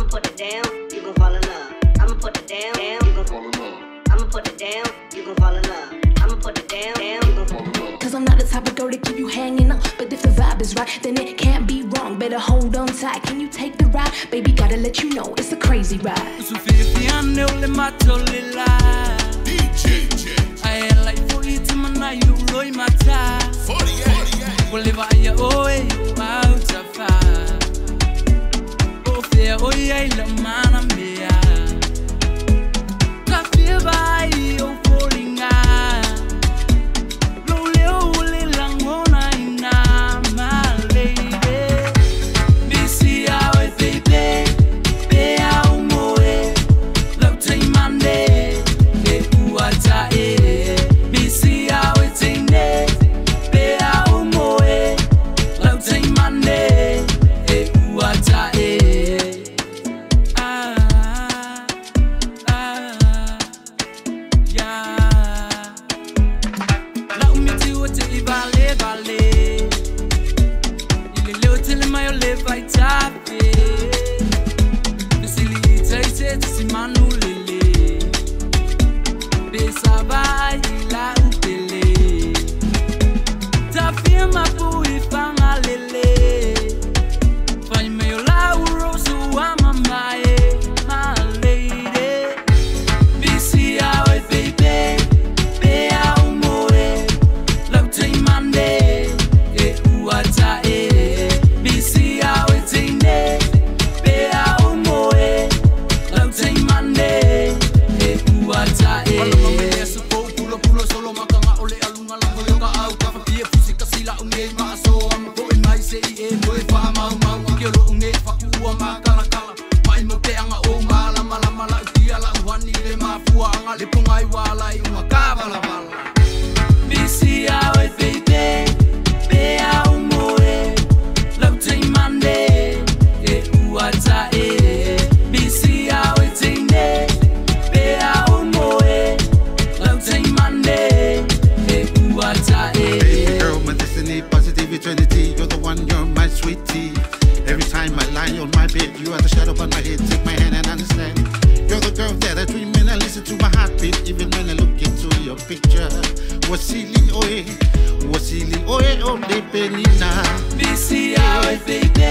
I'ma put it down, you gon' fall in love. I'ma put it down, you gon' fall in love. I'ma put it down, you gon' fall in love. I'ma put it down, you gon' fall in love. Cause I'm not the type of girl to keep you hanging on. But if the vibe is right, then it can't be wrong. Better hold on tight, can you take the ride? Baby, gotta let you know, it's a crazy ride. I like 40 to my night, you roll my tie. 48. Well, if I away, you out of fire. Oh, fair, oh, yeah, la man, I'm here. I feel by you falling out. Roll lang on, I'm my lady. Missy, I was baby. Be out more. Love TAIMANE. What I Missy, I was in there. Be out more. Love TAIMANE. What I Wasili, oh, baby, now. Missy, I was baby.